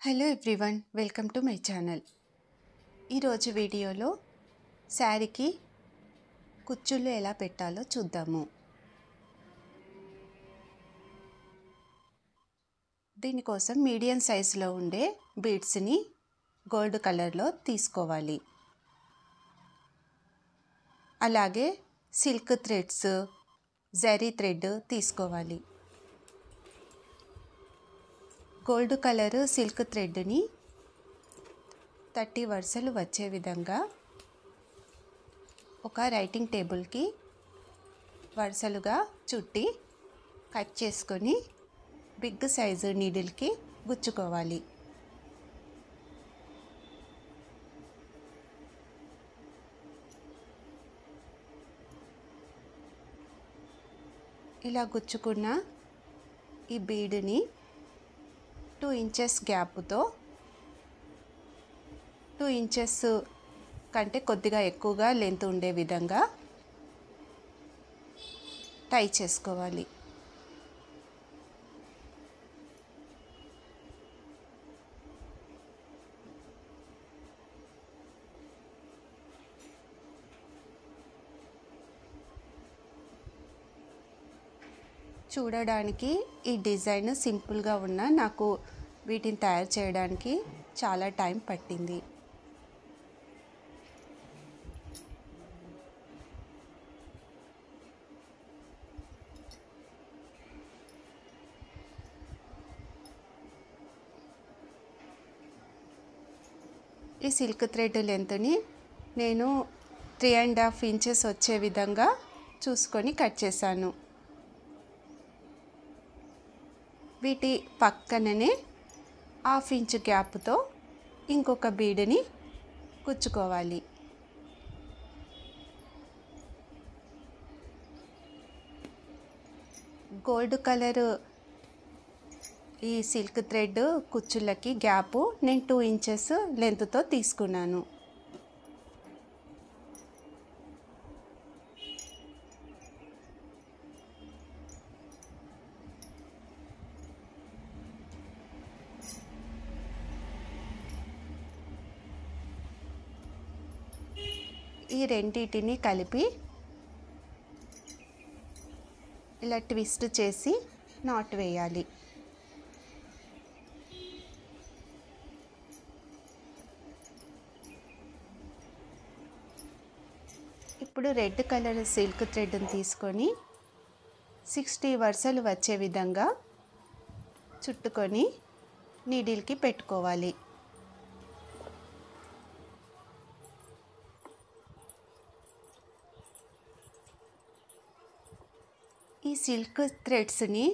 Hello everyone, welcome to my channel. ఈరోజు వీడియోలో శారీకి కుచ్చుళ్ళు ఎలా పెట్టాలో చూద్దాము. దీనికోసం మీడియం సైజులో ఉండే బీడ్స్ని గోల్డ్ కలర్లో తీసుకోవాలి. అలాగే సిల్క్ థ్రెడ్స్, జరీ థ్రెడ్ తీసుకోవాలి. గోల్డ్ కలర్ సిల్క్ థ్రెడ్ని 30 వరుసలు వచ్చే విధంగా ఒక రైటింగ్ టేబుల్కి వరుసలుగా చుట్టి కట్ చేసుకొని బిగ్ సైజు నీడిల్కి గుచ్చుకోవాలి. ఇలా గుచ్చుకున్న ఈ బీడ్ని 2 ఇంచెస్ గ్యాప్తో 2 ఇంచెస్ కంటే కొద్దిగా ఎక్కువగా లెంత్ ఉండే విధంగా టై చేసుకోవాలి. చూడడానికి ఈ డిజైన్ సింపుల్గా ఉన్న నాకు వీటిని తయారు చేయడానికి చాలా టైం పట్టింది. ఈ సిల్క్ థ్రెడ్ లెంత్ని నేను 3.5 ఇంచెస్ వచ్చే విధంగా చూసుకొని కట్ చేశాను. వీటి పక్కననే 1/2 ఇంచ్ గ్యాప్తో ఇంకొక బీడ్ని కుచ్చుకోవాలి. గోల్డ్ కలర్ ఈ సిల్క్ థ్రెడ్ కుచ్చులకి గ్యాప్ నేను 2 ఇంచెస్ లెంత్తో తీసుకున్నాను. ఈ రెండింటిని కలిపి ఇలా ట్విస్ట్ చేసి నాట్ వేయాలి. ఇప్పుడు రెడ్ కలర్ సిల్క్ థ్రెడ్ని తీసుకొని 60 వరుసలు వచ్చే విధంగా చుట్టుకొని నీడిల్కి పెట్టుకోవాలి. ఈ సిల్క్ థ్రెడ్స్ని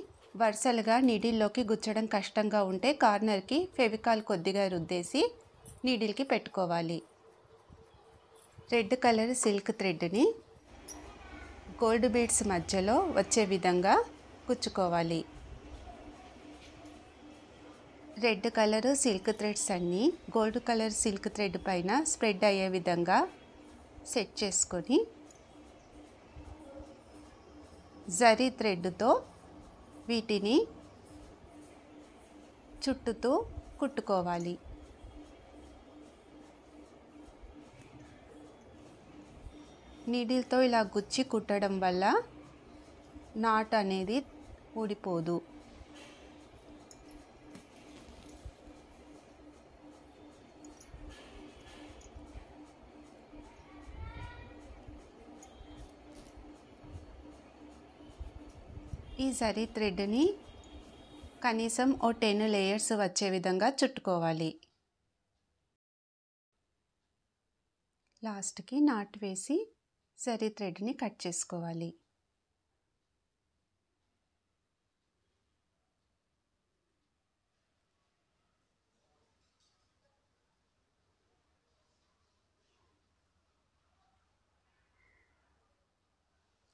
వరుసలుగా నీడిల్లోకి గుచ్చడం కష్టంగా ఉంటే కార్నర్కి ఫెవికాల్ కొద్దిగా రుద్దేసి నీడిల్కి పెట్టుకోవాలి. రెడ్ కలర్ సిల్క్ థ్రెడ్ని గోల్డ్ బీడ్స్ మధ్యలో వచ్చే విధంగా గుచ్చుకోవాలి. రెడ్ కలర్ సిల్క్ థ్రెడ్స్ అన్నీ గోల్డ్ కలర్ సిల్క్ థ్రెడ్ పైన స్ప్రెడ్ అయ్యే విధంగా సెట్ చేసుకొని జరీ థ్రెడ్తో వీటిని చుట్టుతూ కుట్టుకోవాలి. నీడిల్తో ఇలా గుచ్చి కుట్టడం వల్ల నాట్ అనేది ఊడిపోదు. ఈ జరీ థ్రెడ్ని కనీసం 10 లేయర్స్ వచ్చే విధంగా చుట్టుకోవాలి. లాస్ట్కి నాట్ వేసి జరీ థ్రెడ్ని కట్ చేసుకోవాలి.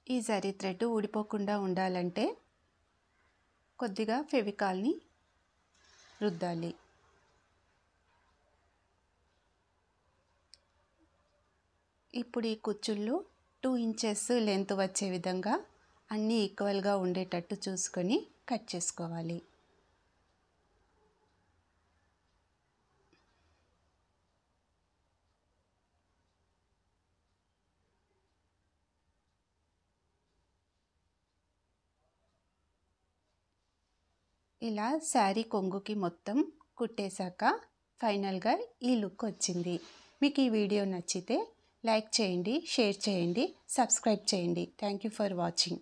ఈ జరీ థ్రెడ్ ఊడిపోకుండా ఉండాలంటే కొద్దిగా ఫెవికాల్ని రుద్దాలి. ఇప్పుడు ఈ కుచ్చుళ్ళు 2 ఇంచెస్ లెంత్ వచ్చే విధంగా అన్నీ ఈక్వల్గా ఉండేటట్టు చూసుకొని కట్ చేసుకోవాలి. ఇలా శారీ కొంగుకి మొత్తం కుట్టేశాక ఫైనల్గా ఈ లుక్ వచ్చింది. మీకు ఈ వీడియో నచ్చితే లైక్ చేయండి, షేర్ చేయండి, సబ్స్క్రైబ్ చేయండి. Thank you for watching.